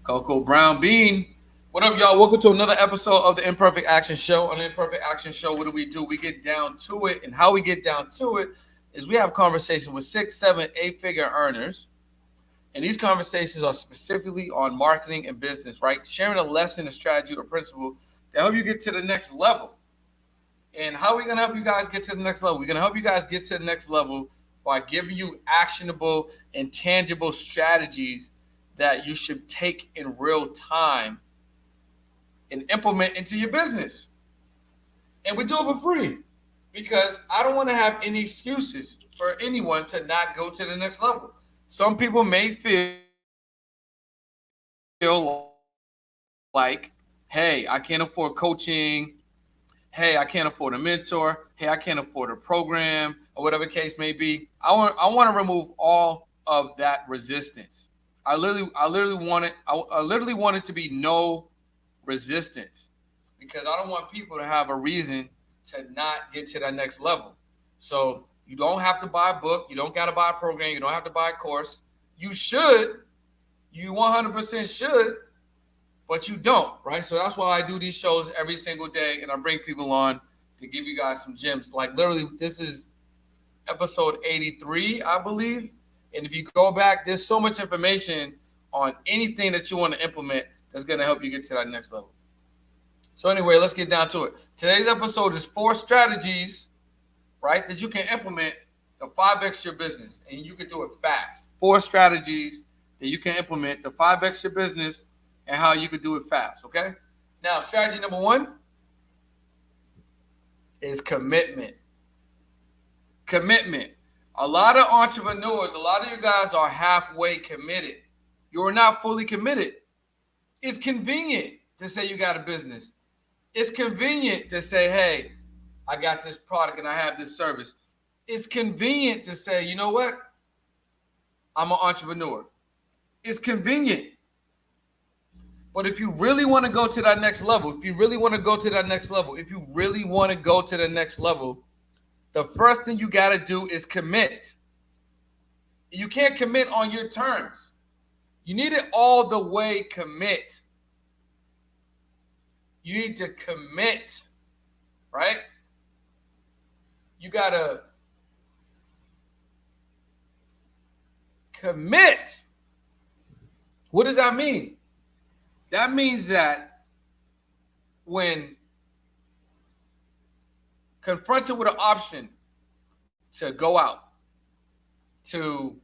Coco Brown Bean. What up, y'all? Welcome to another episode of the Imperfect Action Show. On the Imperfect Action Show, what do? We get down to it. And how we get down to it is we have conversations with 6, 7, 8 figure earners. And these conversations are specifically on marketing and business, right? Sharing a lesson, a strategy, or principle to help you get to the next level. And how are we going to help you guys get to the next level? We're going to help you guys get to the next level by giving you actionable and tangible strategies that you should take in real time and implement into your business. And we do it for free because I don't want to have any excuses for anyone to not go to the next level. Some people may feel like, hey, I can't afford coaching. Hey, I can't afford a mentor. Hey, I can't afford a program, or whatever the case may be. I want to remove all of that resistance. I literally want it to be no resistance because I don't want people to have a reason to not get to that next level. So you don't have to buy a book, you don't got to buy a program, you don't have to buy a course. You should, you 100% should, but you don't, right? So that's why I do these shows every single day and I bring people on to give you guys some gems. Like literally, this is episode 83, I believe. And if you go back, there's so much information on anything that you want to implement that's going to help you get to that next level. So anyway, let's get down to it. Today's episode is 4 strategies, right, that you can implement to 5x your business, and you can do it fast. 4 strategies that you can implement to 5x your business and how you can do it fast, okay? Now, strategy number 1 is commitment. Commitment. A lot of entrepreneurs, a lot of you guys are halfway committed. You're not fully committed. It's convenient to say you got a business. It's convenient to say, hey, I got this product and I have this service. It's convenient to say, you know what? I'm an entrepreneur. It's convenient. But if you really want to go to that next level, the first thing you got to do is commit. You can't commit on your terms. You need it all the way commit. You need to commit, right? You got to commit. What does that mean? That means that when confronted with an option to go out, to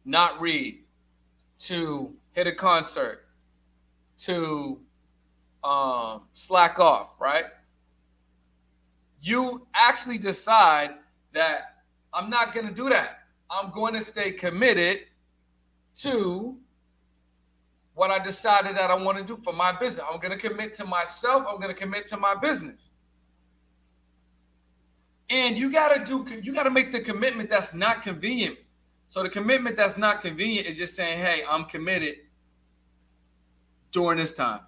not read, to hit a concert, to slack off, right? You actually decide that I'm not going to do that. I'm going to stay committed to what I decided that I want to do for my business. I'm going to commit to myself. I'm going to commit to my business. And you got to make the commitment that's not convenient. So the commitment that's not convenient is just saying, hey, I'm committed during this time.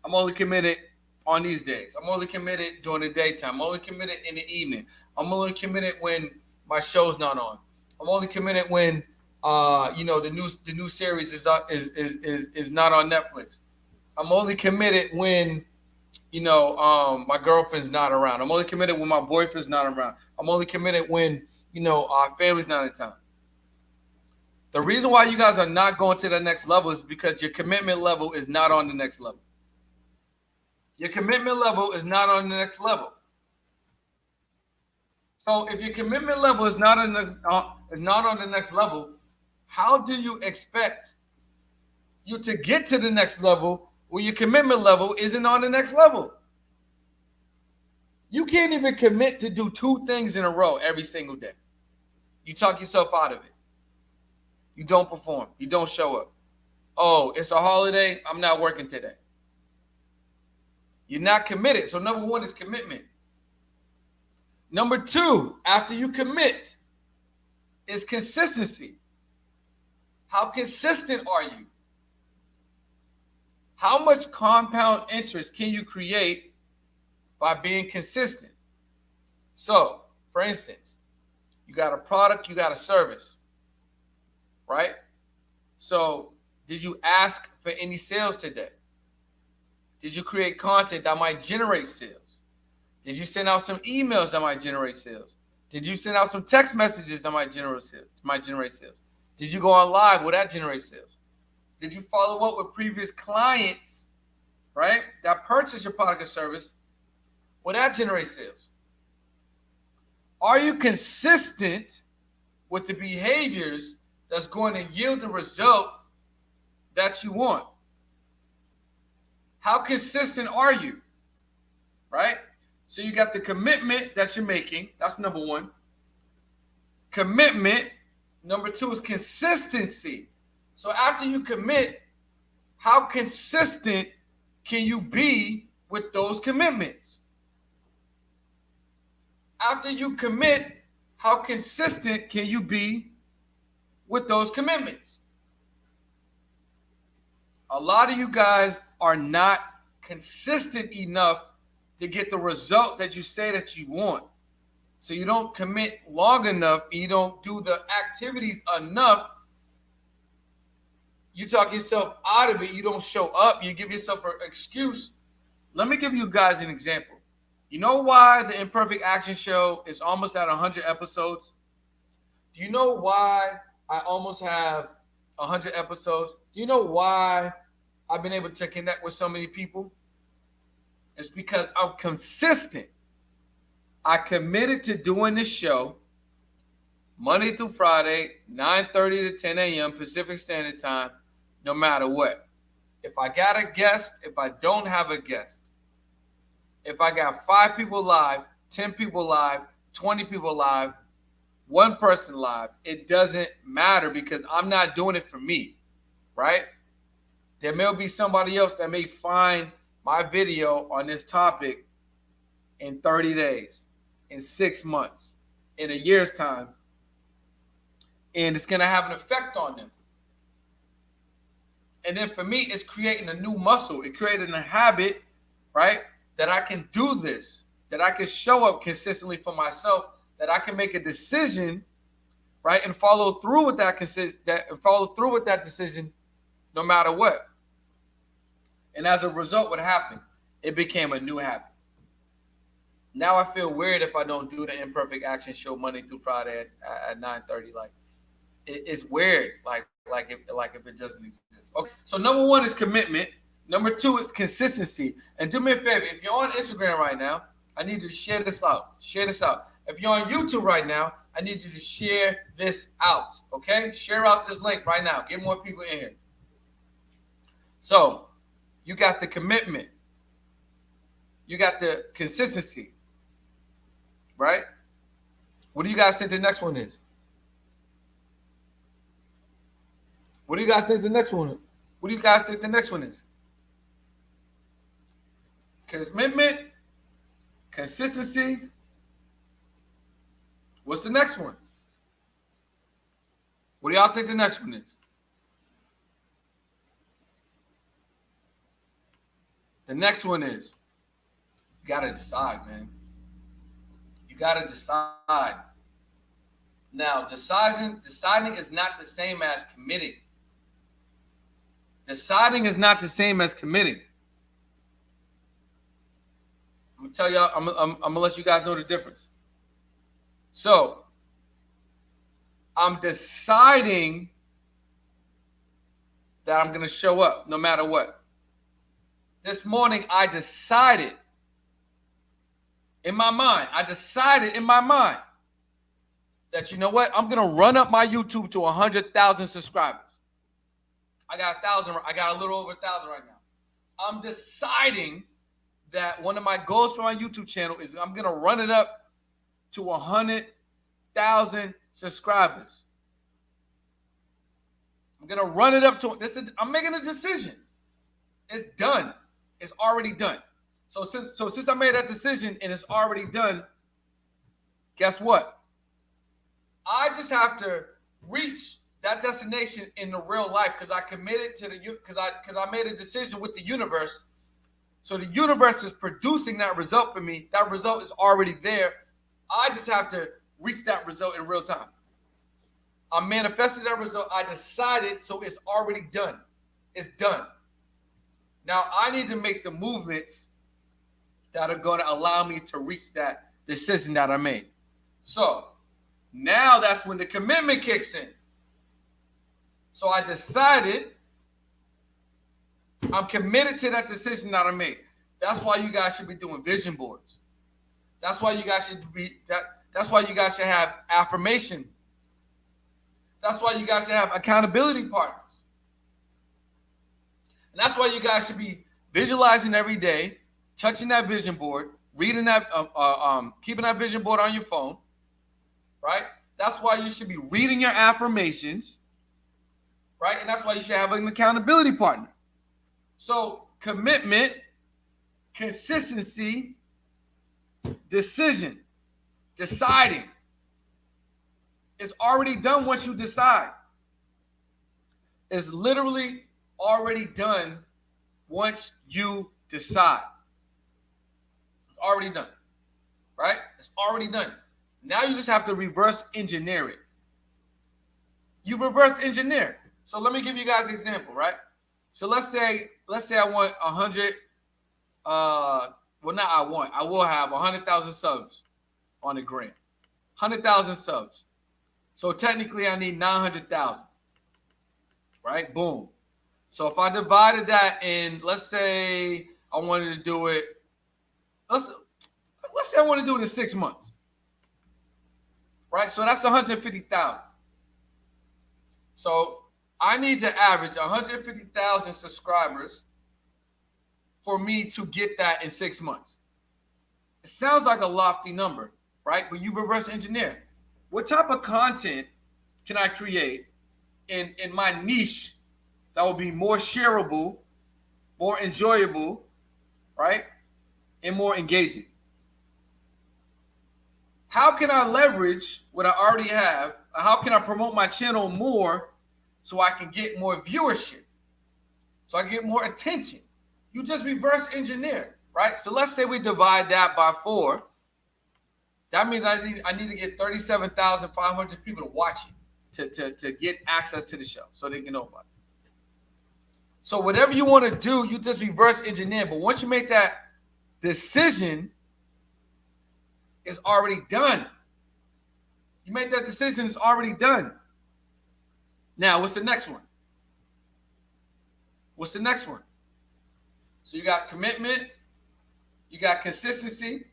I'm only committed on these days. I'm only committed during the daytime. I'm only committed in the evening. I'm only committed when my show's not on. I'm only committed when the new series is not on Netflix. I'm only committed when my girlfriend's not around. I'm only committed when my boyfriend's not around. I'm only committed when our family's not in town. The reason why you guys are not going to the next level is because your commitment level is not on the next level. Your commitment level is not on the next level. So if your commitment level is not on the next level, how do you expect you to get to the next level when your commitment level isn't on the next level? You can't even commit to do 2 things in a row every single day. You talk yourself out of it. You don't perform. You don't show up. Oh, it's a holiday. I'm not working today. You're not committed. So number 1 is commitment. Number 2, after you commit, is consistency. How consistent are you? How much compound interest can you create by being consistent? So, for instance, you got a product, you got a service, right? So Did you ask for any sales today? Did you create content that might generate sales? Did you send out some emails that might generate sales? Did you send out some text messages that might generate sales? Did you go on live? Will that generate sales? Did you follow up with previous clients, right, that purchased your product or service? Will that generate sales? Are you consistent with the behaviors that's going to yield the result that you want? How consistent are you? Right? So you got the commitment that you're making. That's number one. Commitment. Number two is consistency. So after you commit, how consistent can you be with those commitments? After you commit, how consistent can you be with those commitments? A lot of you guys are not consistent enough to get the result that you say that you want. So you don't commit long enough and you don't do the activities enough. You talk yourself out of it. You don't show up. You give yourself an excuse. Let me give you guys an example. You know why the Imperfect Action Show is almost at 100 episodes? Do you know why I almost have 100 episodes? Do you know why I've been able to connect with so many people? It's because I'm consistent. I committed to doing this show Monday through Friday, 9:30 to 10 a.m. Pacific Standard Time, no matter what. If I got a guest, if I don't have a guest, if I got 5 people live, 10 people live, 20 people live, 1 person live, it doesn't matter because I'm not doing it for me, right? There may be somebody else that may find my video on this topic in 30 days, in 6 months, in a year's time, and it's going to have an effect on them. And then for me, it's creating a new muscle. It created a habit, right, that I can do this, that I can show up consistently for myself, that I can make a decision, right, and follow through with that decision no matter what. And as a result, what happened? It became a new habit. Now I feel weird if I don't do the Imperfect Action Show Monday through Friday at 9:30. Like it's weird. Like if it doesn't exist. Okay. So number 1 is commitment. Number 2 is consistency. And do me a favor, if you're on Instagram right now, I need you to share this out. Share this out. If you're on YouTube right now, I need you to share this out. Okay? Share out this link right now. Get more people in here. So you got the commitment. You got the consistency. Right? What do you guys think the next one is? What do you guys think the next one is? What do you guys think the next one is? Commitment, consistency. What's the next one? What do y'all think the next one is? The next one is, you got to decide, man. You got to decide. Now, deciding is not the same as committing. Deciding is not the same as committing. I'm gonna tell y'all. I'm gonna let you guys know the difference. So, I'm deciding that I'm gonna show up no matter what. This morning, I decided in my mind. That, you know what? I'm gonna run up my YouTube to 100,000 subscribers. I got 1,000. I got a little over 1,000 right now. I'm deciding that one of my goals for my YouTube channel is I'm gonna run it up to 100,000 subscribers. I'm gonna run it up to this. I'm making a decision. It's done. It's already done. So since I made that decision and it's already done, guess what? I just have to reach that destination in the real life because I committed to because I made a decision with the universe. So the universe is producing that result for me. That result is already there. I just have to reach that result in real time. I manifested that result. I decided, so it's already done. It's done. Now I need to make the movements that are going to allow me to reach that decision that I made. So now that's when the commitment kicks in. So I decided I'm committed to that decision that I made. That's why you guys should be doing vision boards. That's why you guys should be that's why you guys should have affirmation. That's why you guys should have accountability partners. And that's why you guys should be visualizing every day, touching that vision board, reading that, keeping that vision board on your phone, right? That's why you should be reading your affirmations, right? And that's why you should have an accountability partner. So commitment, consistency, decision, deciding. It's already done once you decide. It's literally already done once you decide. It's already done, right? It's already done. Now you just have to reverse engineer it. You reverse engineer. So let me give you guys an example, right? So let's say I want 100. I will have 100,000 subs on the gram. 100,000 subs. So technically, I need 900,000. Right? Boom. So if I divided that in, let's say I wanted to do it. Let's say I want to do it in 6 months. Right? So that's 150,000. So I need to average 150,000 subscribers for me to get that in 6 months. It sounds like a lofty number, right? But you reverse engineer. What type of content can I create in my niche that will be more shareable, more enjoyable, right? And more engaging? How can I leverage what I already have? How can I promote my channel more so I can get more viewership? So I get more attention? You just reverse engineer, right? So let's say we divide that by 4. That means I need to get 37,500 people to watch it to get access to the show so they can know about it. So whatever you want to do, you just reverse engineer. But once you make that decision, it's already done. You make that decision, it's already done. Now, what's the next one? What's the next one? So you got commitment, you got consistency,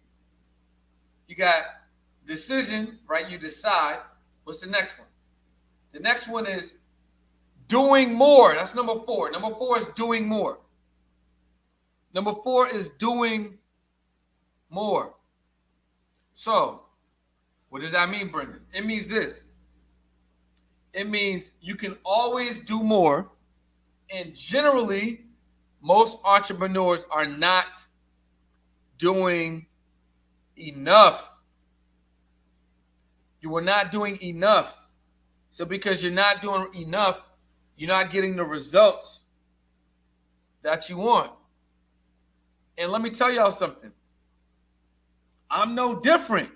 you got decision, right? You decide. What's the next one? The next one is doing more. That's number 4. Number 4 is doing more. Number 4 is doing more. So, what does that mean, Brendan? It means this. It means you can always do more. And generally, most entrepreneurs are not doing enough. You are not doing enough. So because you're not doing enough, you're not getting the results that you want. And let me tell y'all something. I'm no different.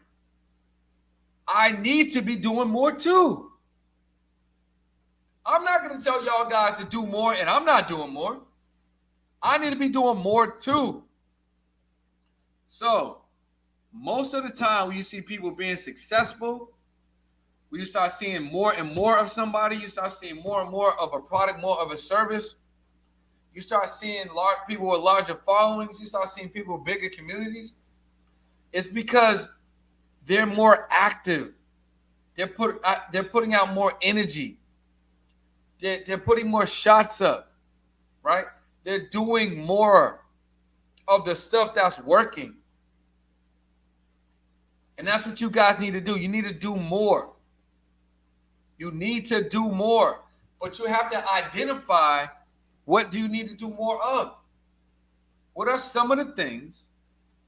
I need to be doing more too. I'm not going to tell y'all guys to do more, and I'm not doing more. I need to be doing more too. So, most of the time when you see people being successful, when you start seeing more and more of somebody, you start seeing more and more of a product, more of a service, you start seeing large people with larger followings, you start seeing people with bigger communities, it's because they're more active. They're putting out more energy. They're putting more shots up, right? They're doing more of the stuff that's working. And that's what you guys need to do. You need to do more. You need to do more. But you have to identify, what do you need to do more of? What are some of the things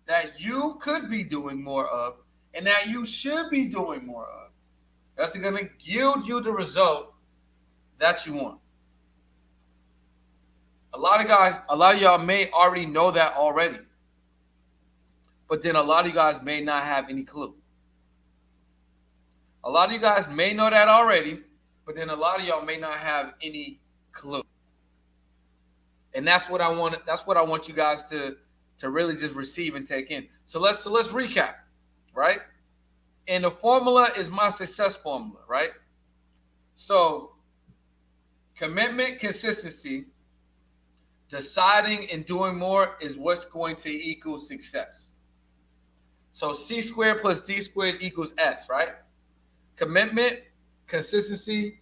that you could be doing more of and that you should be doing more of? That's going to yield you the result that you want. A lot of y'all may already know that already. But then a lot of you guys may not have any clue. A lot of you guys may know that already, but then a lot of y'all may not have any clue. And that's what I want you guys to really just receive and take in. So let's recap, right? And the formula is my success formula, right? So commitment, consistency, deciding and doing more is what's going to equal success. So C squared plus D squared equals S, right? Commitment, consistency,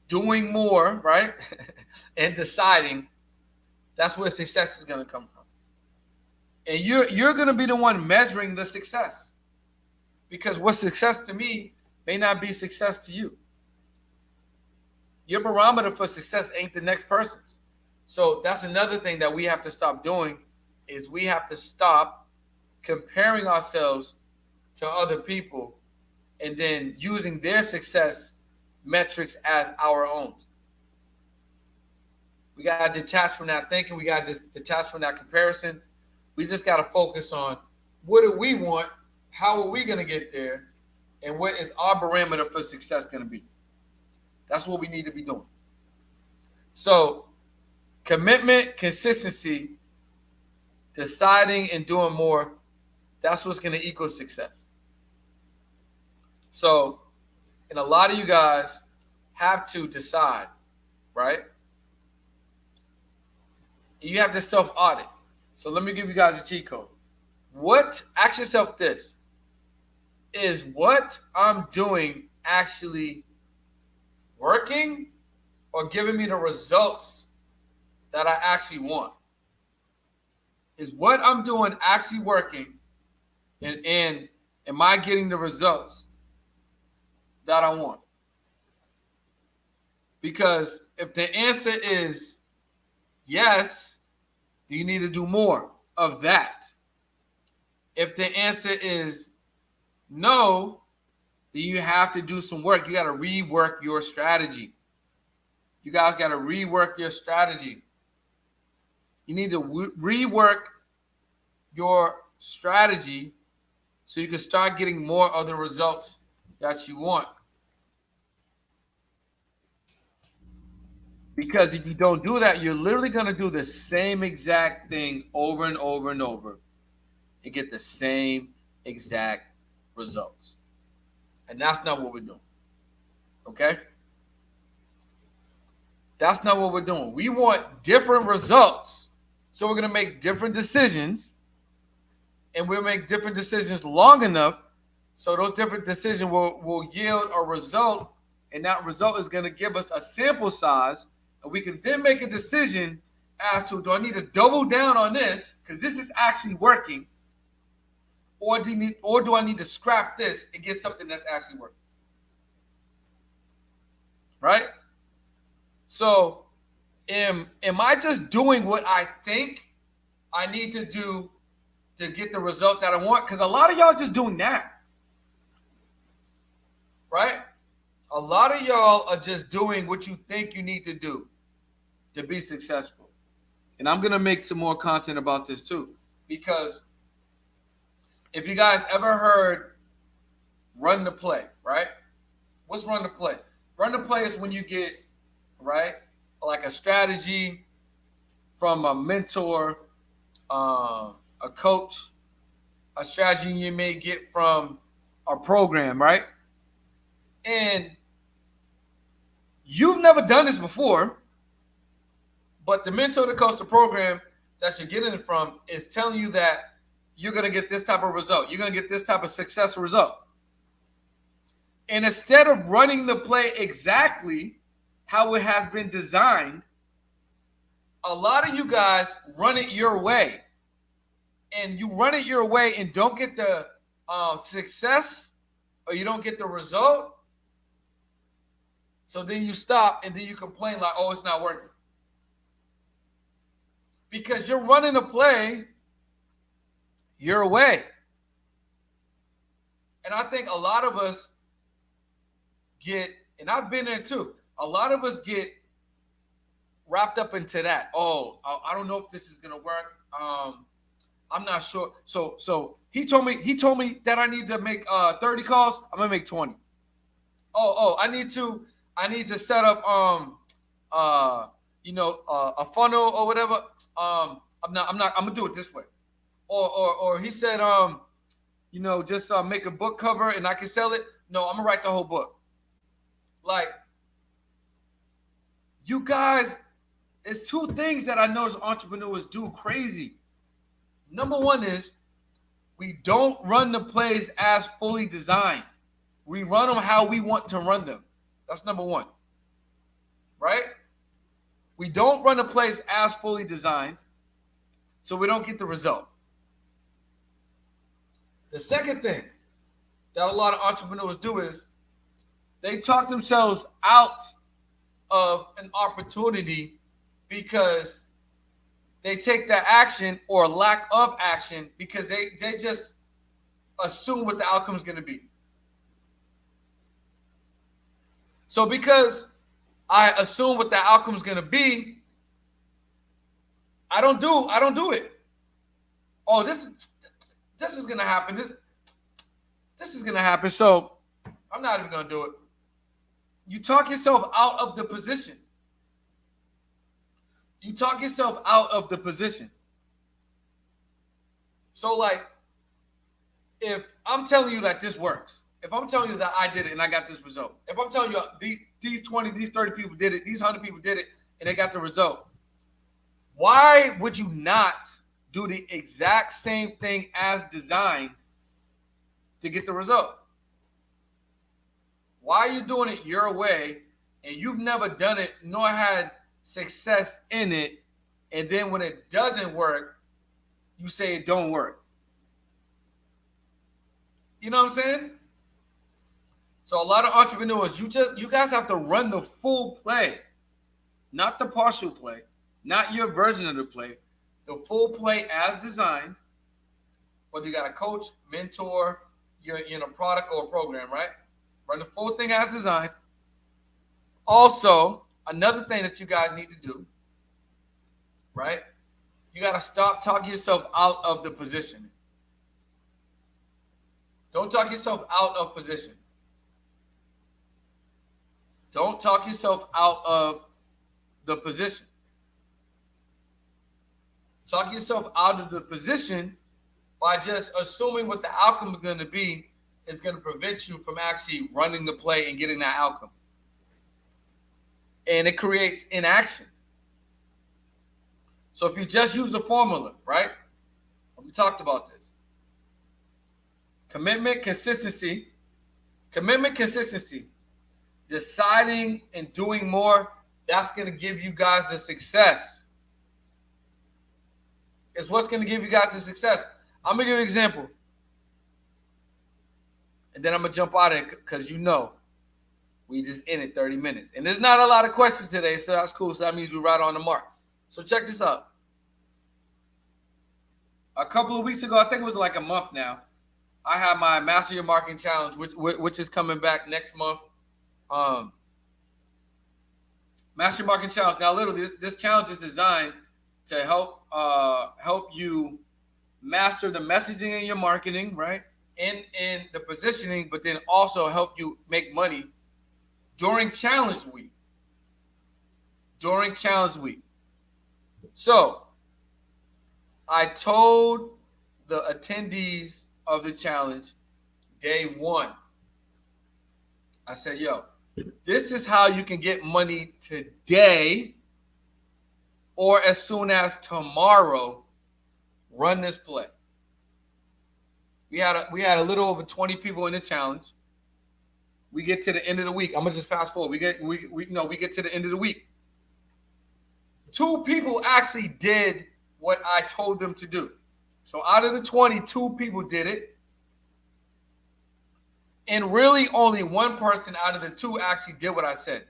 doing more, right? And deciding, that's where success is going to come from. And you're going to be the one measuring the success. Because what's success to me may not be success to you. Your barometer for success ain't the next person's. So that's another thing that we have to stop doing is we have to stop comparing ourselves to other people and then using their success metrics as our own. We got to detach from that thinking. We got to detach from that comparison. We just got to focus on what do we want, how are we going to get there, and what is our barometer for success going to be. That's what we need to be doing. So commitment, consistency, deciding and doing more, that's what's going to equal success. So, and a lot of you guys have to decide, right? You have to self-audit. So let me give you guys a cheat code. Ask yourself this. Is what I'm doing actually working or giving me the results that I actually want? Is what I'm doing actually working and am I getting the results that I want? Because if the answer is yes, then you need to do more of that. If the answer is no, then you have to do some work. You got to rework your strategy. You guys got to rework your strategy. You need to rework your strategy so you can start getting more of the results that you want. Because if you don't do that, you're literally going to do the same exact thing over and over and over and get the same exact results. And that's not what we're doing. Okay? That's not what we're doing. We want different results. So we're going to make different decisions. And we'll make different decisions long enough so those different decisions will yield a result. And that result is going to give us a sample size. And we can then make a decision as to, do I need to double down on this because this is actually working? Or do I need to scrap this and get something that's actually working? Right? So am I just doing what I think I need to do to get the result that I want? Because a lot of y'all just doing that. Right? A lot of y'all are just doing what you think you need to do to be successful. And I'm going to make some more content about this too. Because if you guys ever heard run the play, right? What's run the play? Run the play is when you get, right, like a strategy from a mentor, a coach, a strategy you may get from a program, right? And you've never done this before, but the mentor, the coach, the program that you're getting it from is telling you that you're going to get this type of result. You're going to get this type of successful result. And instead of running the play exactly how it has been designed, a lot of you guys run it your way. And you run it your way and don't get the success or you don't get the result. So then you stop and then you complain like, oh, it's not working. Because you're running a play your way. And I think a lot of us get, and I've been there too, a lot of us get wrapped up into that. Oh, I don't know if this is going to work. I'm not sure. So he told me that I need to make 30 calls. I'm going to make 20. I need to set up a funnel or whatever. I'm gonna do it this way. Or he said, just make a book cover and I can sell it. No, I'm gonna write the whole book. Like, you guys, it's two things that I notice entrepreneurs do crazy. Number one is we don't run the plays as fully designed. We run them how we want to run them. That's number one, right? We don't run the plays as fully designed, so we don't get the result. The second thing that a lot of entrepreneurs do is they talk themselves out of an opportunity because they take that action or lack of action because they just assume what the outcome is going to be. So because I assume what the outcome is going to be, I don't do it. Oh, this is going to happen. This is going to happen. So I'm not even going to do it. You talk yourself out of the position. You talk yourself out of the position. So, like, if I'm telling you that this works, if I'm telling you that I did it and I got this result, if I'm telling you these 20, these 30 people did it, these 100 people did it, and they got the result, why would you not do the exact same thing as designed to get the result? Why are you doing it your way and you've never done it nor had success in it, and then when it doesn't work, you say it don't work? You know what I'm saying? So a lot of entrepreneurs, you guys have to run the full play, not the partial play, not your version of the play, the full play as designed. Whether you got a coach, mentor, you're in a product or a program, right? Run the full thing as designed. Also, another thing that you guys need to do, right? You got to stop talking yourself out of the position. Don't talk yourself out of position. Don't talk yourself out of the position. Talk yourself out of the position by just assuming what the outcome is going to be is going to prevent you from actually running the play and getting that outcome. And it creates inaction. So if you just use the formula, right? We talked about this. Commitment, consistency. Deciding and doing more, that's going to give you guys the success. It's what's going to give you guys the success. I'm going to give you an example. And then I'm going to jump out of it because we just ended 30 minutes. And there's not a lot of questions today, so that's cool. So that means we're right on the mark. So check this out. A couple of weeks ago, I think it was like a month now, I had my Master Your Marketing Challenge, which is coming back next month. Master Your Marketing Challenge. Now, literally, this challenge is designed to help you master the messaging in your marketing, right? In the positioning, but then also help you make money during challenge week. So I told the attendees of the challenge day one, I said, yo, this is how you can get money today or as soon as tomorrow. Run this play. We had a little over 20 people in the challenge. We get to the end of the week. I'm gonna just fast forward. We get to the end of the week. 2 people actually did what I told them to do. So out of the 20, 2 people did it. And really only 1 person out of the 2 actually did what I said.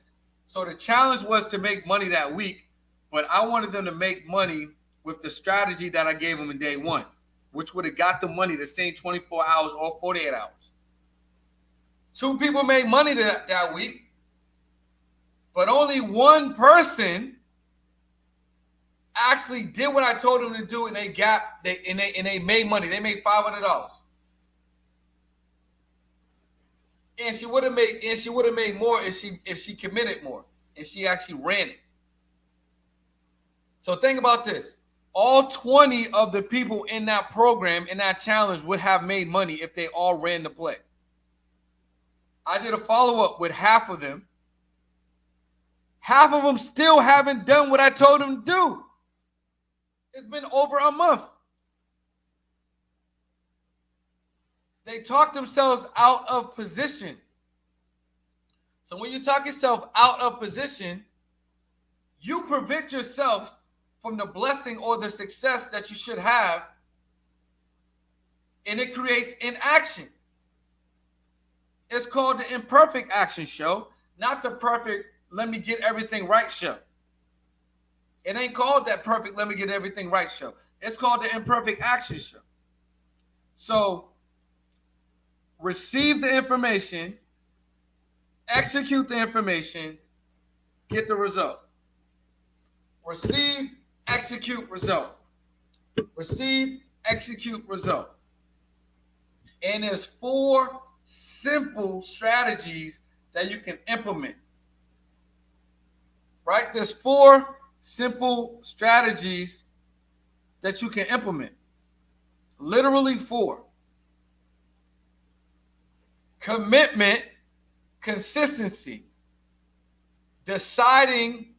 So the challenge was to make money that week, but I wanted them to make money with the strategy that I gave them in day one, which would have got the money the same 24 hours or 48 hours. 2 people made money that week, but only 1 person actually did what I told them to do, and they made money. They made $500. And she would have made more if she committed more and she actually ran it. So think about this. All 20 of the people in that program, in that challenge, would have made money if they all ran the play. I did a follow-up with half of them. Half of them still haven't done what I told them to do. It's been over a month. They talk themselves out of position. So when you talk yourself out of position, you prevent yourself from the blessing or the success that you should have, and it creates inaction. It's called the Imperfect Action Show, not the perfect let me get everything right show. It ain't called that perfect let me get everything right show. It's called the Imperfect Action Show. So receive the information, execute the information, get the result. Receive, execute, result. Receive, execute, result. And there's 4 simple strategies that you can implement. Right? There's 4 simple strategies that you can implement. Literally 4. Commitment, consistency, deciding,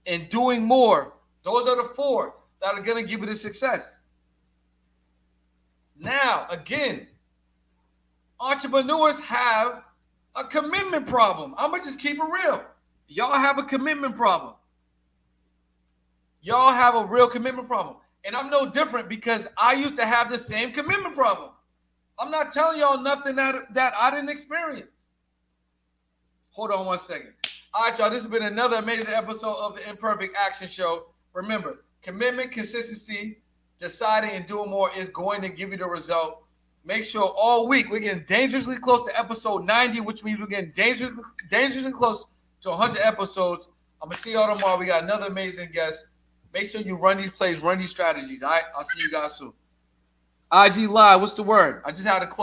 and doing more. Those are the 4 that are going to give you the success. Now, again, entrepreneurs have a commitment problem. I'm going to just keep it real. Y'all have a commitment problem. Y'all have a real commitment problem. And I'm no different because I used to have the same commitment problem. I'm not telling y'all nothing that I didn't experience. Hold on one second. All right, y'all, this has been another amazing episode of the Imperfect Action Show. Remember, commitment, consistency, deciding, and doing more is going to give you the result. Make sure all week we're getting dangerously close to episode 90, which means we're getting dangerously close to 100 episodes. I'm going to see y'all tomorrow. We got another amazing guest. Make sure you run these plays, run these strategies. All right, I'll see you guys soon. IG Live, what's the word? I just had to close.